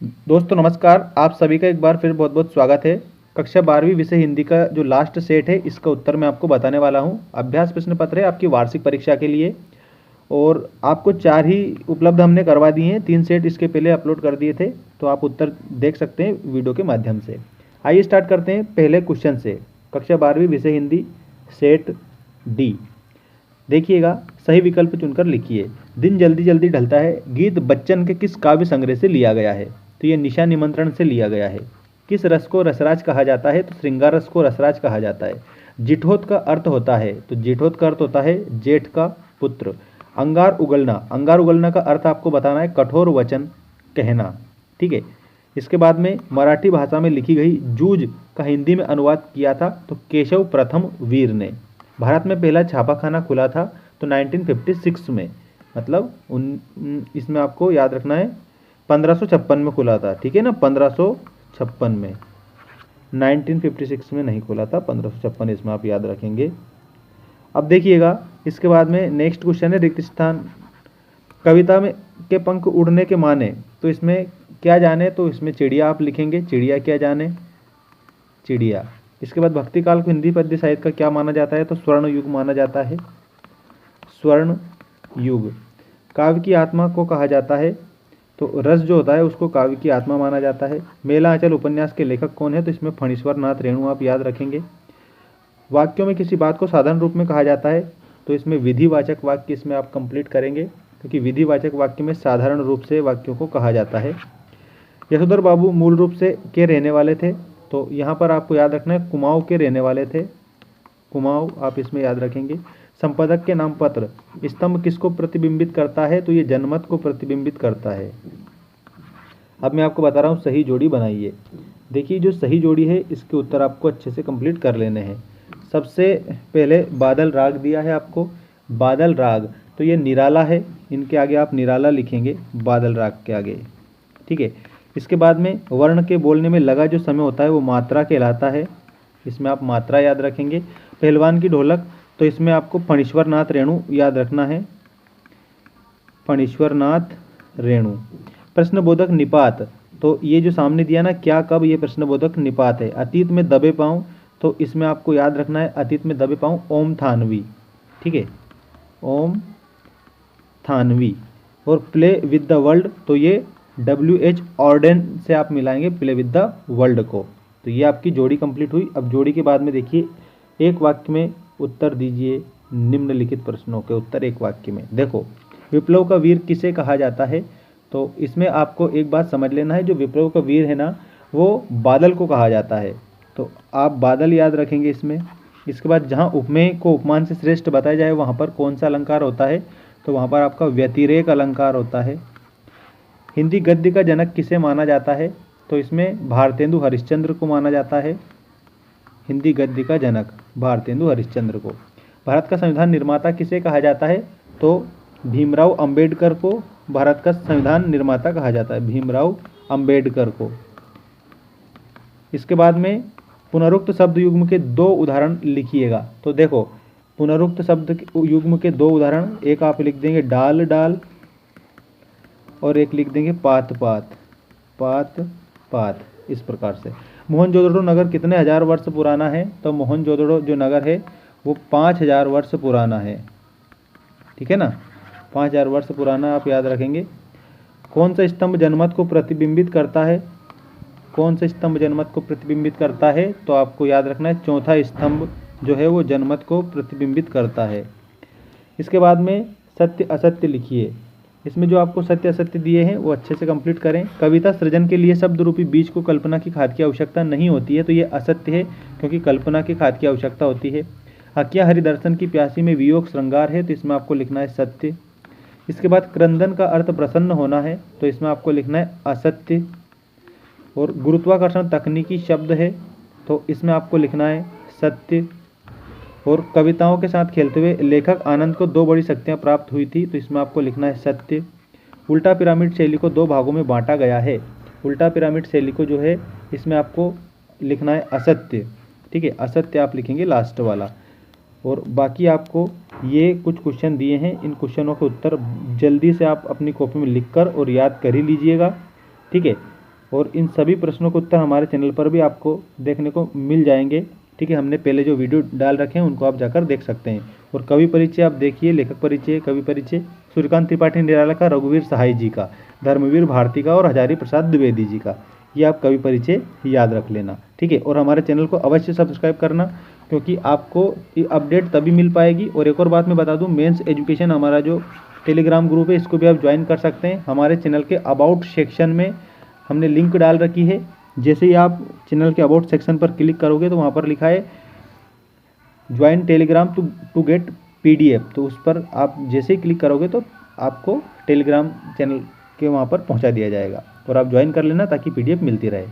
दोस्तों नमस्कार, आप सभी का एक बार फिर बहुत बहुत स्वागत है। कक्षा 12वीं विषय हिंदी का जो लास्ट सेट है इसका उत्तर मैं आपको बताने वाला हूं। अभ्यास प्रश्न पत्र है आपकी वार्षिक परीक्षा के लिए और आपको 4 ही उपलब्ध हमने करवा दिए हैं। 3 सेट इसके पहले अपलोड कर दिए थे, तो आप उत्तर देख सकते हैं वीडियो के माध्यम से। आइए स्टार्ट करते हैं पहले क्वेश्चन से। कक्षा 12वीं विषय हिंदी सेट डी, देखिएगा, सही विकल्प चुनकर लिखिए। दिन जल्दी जल्दी ढलता है गीत बच्चन के किस काव्य संग्रह से लिया गया है? तो ये निशा निमंत्रण से लिया गया है। किस रस को रसराज कहा जाता है? तो श्रृंगार रस को रसराज कहा जाता है। जिठोत का अर्थ होता है, तो जिठोत का अर्थ होता है जेठ का पुत्र। अंगार उगलना का अर्थ आपको बताना है कठोर वचन कहना। ठीक है। इसके बाद में मराठी भाषा में लिखी गई जूझ का हिंदी में अनुवाद किया था तो केशव प्रथम वीर ने। भारत में पहला छापाखाना खुला था तो 1956 में, मतलब इसमें आपको याद रखना है 1556 में खुला था। ठीक है ना, 1556 में, 1956 में नहीं खुला था, 1556 इसमें आप याद रखेंगे। अब देखिएगा, इसके बाद में नेक्स्ट क्वेश्चन है रिक्त स्थान। कविता में के पंख उड़ने के माने, तो इसमें क्या जाने? तो इसमें चिड़िया आप लिखेंगे, चिड़िया क्या जाने, चिड़िया। इसके बाद भक्ति काल को हिंदी पद्य साहित्य का क्या माना जाता है? तो स्वर्ण युग माना जाता है, स्वर्ण युग। काव्य की आत्मा को कहा जाता है, तो रस जो होता है उसको काव्य की आत्मा माना जाता है। मेला आंचल उपन्यास के लेखक कौन है? तो इसमें फणीश्वर नाथ रेणु आप याद रखेंगे। वाक्यों में किसी बात को साधारण रूप में कहा जाता है, तो इसमें विधिवाचक वाक्य इसमें आप कंप्लीट करेंगे, क्योंकि विधिवाचक वाक्य में साधारण रूप से वाक्यों को कहा जाता है। यशोधर बाबू मूल रूप से के रहने वाले थे, तो यहाँ पर आपको याद रखना है कुमाऊं के रहने वाले थे, कुमाऊं आप इसमें याद रखेंगे। संपादक के नाम पत्र, स्तंभ किसको प्रतिबिंबित करता है? तो ये जनमत को प्रतिबिंबित करता है। अब मैं आपको बता रहा हूँ सही जोड़ी बनाइए। देखिए, जो सही जोड़ी है इसके उत्तर आपको अच्छे से कंप्लीट कर लेने हैं। सबसे पहले बादल राग दिया है आपको, बादल राग, तो ये निराला है, इनके आगे आप निराला लिखेंगे बादल राग के आगे। ठीक है। इसके बाद में वर्ण के बोलने में लगा जो समय होता है वो मात्रा कहलाता है, इसमें आप मात्रा याद रखेंगे। पहलवान की ढोलक, तो इसमें आपको फणीश्वर नाथ रेणु याद रखना है, फणीश्वर नाथ रेणु। प्रश्नबोधक निपात, तो ये जो सामने दिया ना क्या कब, ये प्रश्नबोधक निपात है। अतीत में दबे पाँव, तो इसमें आपको याद रखना है अतीत में दबे पाँव ओम थानवी। ठीक है, ओम थानवी। और प्ले विद द वर्ल्ड, तो ये WH ऑर्डन से आप मिलाएंगे प्ले विद द वर्ल्ड को। तो ये आपकी जोड़ी कंप्लीट हुई। अब जोड़ी के बाद में देखिए, एक वाक्य में उत्तर दीजिए निम्नलिखित प्रश्नों के उत्तर एक वाक्य में। देखो, विप्लव का वीर किसे कहा जाता है? तो इसमें आपको एक बात समझ लेना है, जो विप्लव का वीर है ना वो बादल को कहा जाता है, तो आप बादल याद रखेंगे इसमें। इसके बाद जहाँ उपमेय को उपमान से श्रेष्ठ बताया जाए वहाँ पर कौन सा अलंकार होता है? तो वहाँ पर आपका व्यतिरेक अलंकार होता है। हिंदी गद्य का जनक किसे माना जाता है? तो इसमें भारतेंदु हरिश्चंद्र को माना जाता है, हिंदी गद्य का जनक भारतेंदु हरिश्चंद्र को। भारत का संविधान निर्माता किसे कहा जाता है? तो भीमराव अंबेडकर को भारत का संविधान निर्माता कहा जाता है, भीमराव अंबेडकर को। इसके बाद में पुनरुक्त शब्द युग्म के 2 उदाहरण लिखिएगा। तो देखो, पुनरुक्त शब्द युग्म के 2 उदाहरण, एक आप लिख देंगे डाल डाल और एक लिख देंगे पात पात, पात पात, इस प्रकार से। मोहनजोदड़ो नगर कितने हजार वर्ष पुराना है? तो मोहनजोदड़ो जो नगर है वो 5000 वर्ष पुराना है। ठीक है ना, 5000 वर्ष पुराना आप याद रखेंगे। कौन सा स्तंभ जनमत को प्रतिबिंबित करता है? कौन सा स्तंभ जनमत को प्रतिबिंबित करता है? तो आपको याद रखना है चौथा स्तंभ जो है वो जनमत को प्रतिबिंबित करता है। इसके बाद में सत्य असत्य लिखिए। इसमें जो आपको सत्य असत्य दिए हैं वो अच्छे से कंप्लीट करें। कविता सृजन के लिए शब्द रूपी बीज को कल्पना की खाद की आवश्यकता नहीं होती है, तो ये असत्य है, क्योंकि कल्पना की खाद की आवश्यकता होती है। हकिया हरिदर्शन की प्यासी में वियोग श्रृंगार है, तो इसमें आपको लिखना है सत्य। इसके बाद क्रंदन का अर्थ प्रसन्न होना है, तो इसमें आपको लिखना है असत्य। और गुरुत्वाकर्षण तकनीकी शब्द है, तो इसमें आपको लिखना है सत्य। और कविताओं के साथ खेलते हुए लेखक आनंद को 2 बड़ी शक्तियाँ प्राप्त हुई थी, तो इसमें आपको लिखना है सत्य। उल्टा पिरामिड शैली को 2 भागों में बांटा गया है, उल्टा पिरामिड शैली को जो है इसमें आपको लिखना है असत्य। ठीक है, असत्य आप लिखेंगे लास्ट वाला। और बाकी आपको ये कुछ क्वेश्चन दिए हैं, इन क्वेश्चनों के उत्तर जल्दी से आप अपनी कॉपी में लिखकर और याद कर ही लीजिएगा। ठीक है, और इन सभी प्रश्नों के उत्तर हमारे चैनल पर भी आपको देखने को मिल जाएंगे। ठीक है, हमने पहले जो वीडियो डाल रखे हैं उनको आप जाकर देख सकते हैं। और कवि परिचय आप देखिए, लेखक परिचय, कवि परिचय सूर्यकांत त्रिपाठी निराला का, रघुवीर सहाय जी का, धर्मवीर भारती का और हजारी प्रसाद द्विवेदी जी का, ये आप कवि परिचय याद रख लेना। ठीक है, और हमारे चैनल को अवश्य सब्सक्राइब करना, क्योंकि आपको ये अपडेट तभी मिल पाएगी। और एक और बात मैं बता दूं, मेंस एजुकेशन हमारा जो टेलीग्राम ग्रुप है इसको भी आप ज्वाइन कर सकते हैं। हमारे चैनल के अबाउट सेक्शन में हमने लिंक डाल रखी है। जैसे ही आप चैनल के अबाउट सेक्शन पर क्लिक करोगे तो वहाँ पर लिखा है join Telegram to get PDF, तो उस पर आप जैसे ही क्लिक करोगे तो आपको टेलीग्राम चैनल के वहाँ पर पहुँचा दिया जाएगा और आप ज्वाइन कर लेना ताकि PDF मिलती रहे।